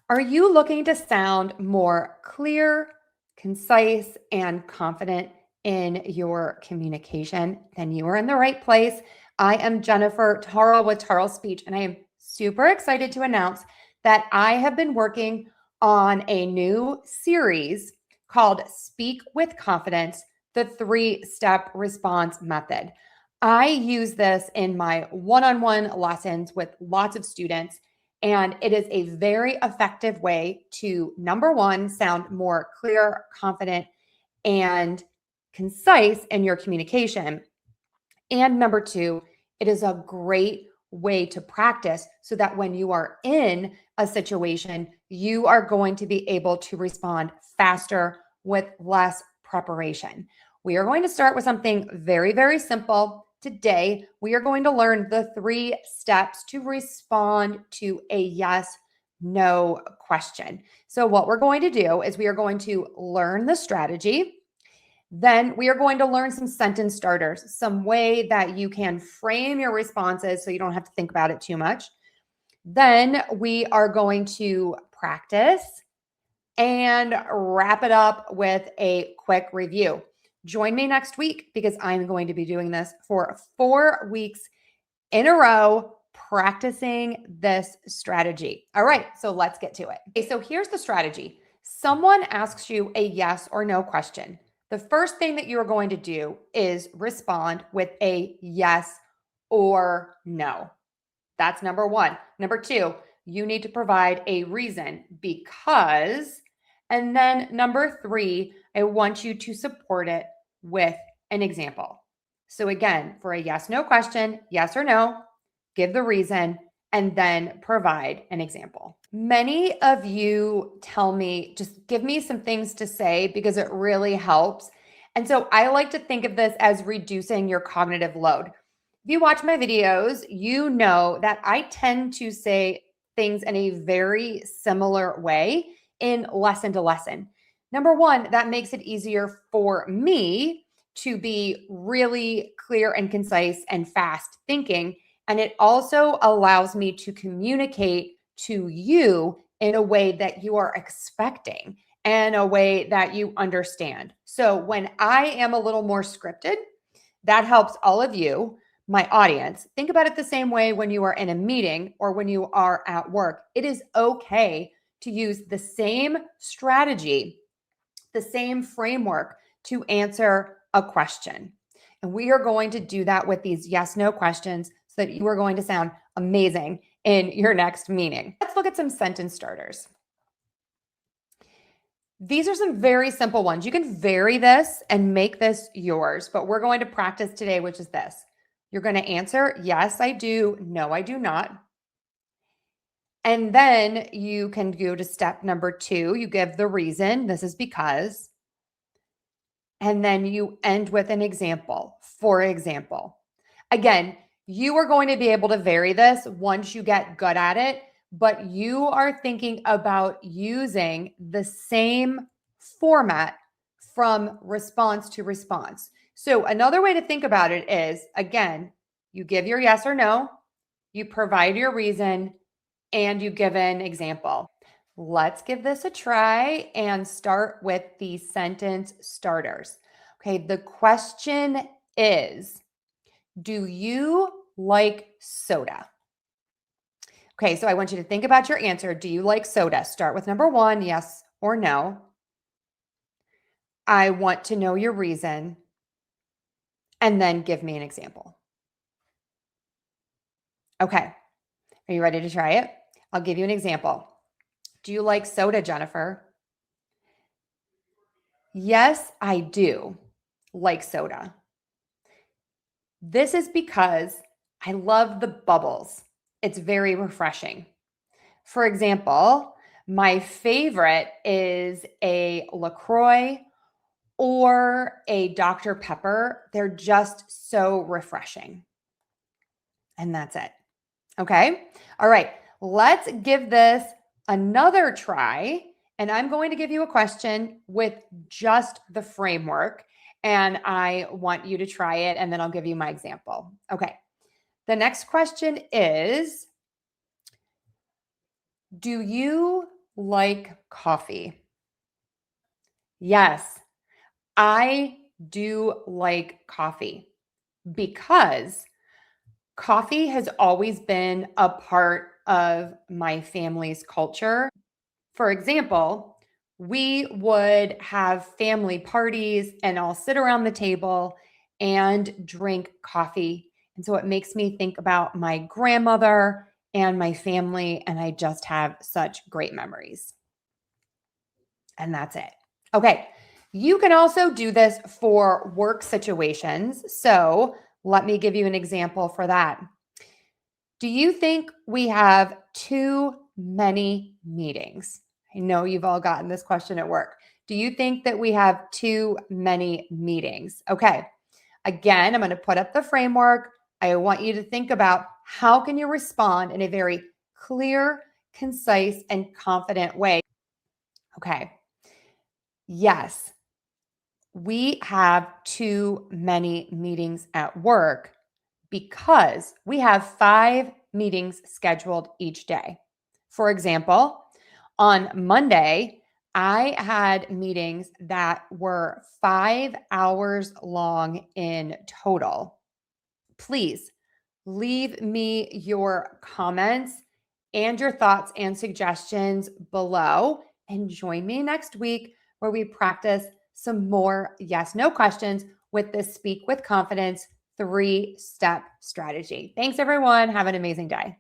Are you looking to sound more clear, concise, and confident in your communication? Then you are in the right place. I am Jennifer Tarle with Tarle Speech, and I am super excited to announce that I have been working on a new series called Speak with Confidence, the 3-step response method. I use this in my one-on-one lessons with lots of students. And it is a very effective way to, number one, sound more clear, confident, and concise in your communication. And number two, it is a great way to practice so that when you are in a situation, you are going to be able to respond faster with less preparation. We are going to start with something very, very simple. Today, we are going to learn the 3 steps to respond to a yes, no question. So what we're going to do is we are going to learn the strategy. Then we are going to learn some sentence starters, some way that you can frame your responses so you don't have to think about it too much. Then we are going to practice and wrap it up with a quick review. Join me next week because I'm going to be doing this for 4 weeks in a row, practicing this strategy. All right, so let's get to it. Okay, so here's the strategy. Someone asks you a yes or no question. The first thing that you're going to do is respond with a yes or no. That's number one. Number two, you need to provide a reason because, and then number three, I want you to support it with an example. So again, for a yes, no question, yes or no, give the reason, and then provide an example. Many of you tell me, just give me some things to say because it really helps. And so I like to think of this as reducing your cognitive load. If you watch my videos, you know that I tend to say things in a very similar way in lesson to lesson. Number one, that makes it easier for me to be really clear and concise and fast thinking. And it also allows me to communicate to you in a way that you are expecting and a way that you understand. So when I am a little more scripted, that helps all of you, my audience. Think about it the same way when you are in a meeting or when you are at work. It is okay to use the same strategy, the same framework to answer a question. And we are going to do that with these yes, no questions so that you are going to sound amazing in your next meeting. Let's look at some sentence starters. These are some very simple ones. You can vary this and make this yours, but we're going to practice today, which is this. You're going to answer, yes, I do, no, I do not. And then you can go to step number 2. You give the reason. This is because. And then you end with an example. For example, again, you are going to be able to vary this once you get good at it, but you are thinking about using the same format from response to response. So another way to think about it is, again, you give your yes or no, you provide your reason, and you give an example. Let's give this a try and start with the sentence starters. Okay, the question is, do you like soda? Okay, so I want you to think about your answer. Do you like soda? Start with number 1, yes or no. I want to know your reason, and then give me an example. Okay, are you ready to try it? I'll give you an example. Do you like soda, Jennifer? Yes, I do like soda. This is because I love the bubbles. It's very refreshing. For example, my favorite is a LaCroix or a Dr. Pepper. They're just so refreshing. And that's it. Okay. All right. Let's give this another try. And I'm going to give you a question with just the framework. And I want you to try it. And then I'll give you my example. Okay. The next question is, do you like coffee? Yes, I do like coffee because coffee has always been a part of my family's culture. For example, we would have family parties and all sit around the table and drink coffee. And so it makes me think about my grandmother and my family, and I just have such great memories. And that's it. Okay. You can also do this for work situations. So let me give you an example for that. Do you think we have too many meetings? I know you've all gotten this question at work. Do you think that we have too many meetings? Okay. Again, I'm going to put up the framework. I want you to think about how can you respond in a very clear, concise, and confident way. Okay. Yes, we have too many meetings at work because we have 5 meetings scheduled each day. For example, on Monday, I had meetings that were 5 hours long in total. Please leave me your comments and your thoughts and suggestions below. And join me next week where we practice some more yes, no questions with this Speak with Confidence 3-step strategy. Thanks, everyone. Have an amazing day.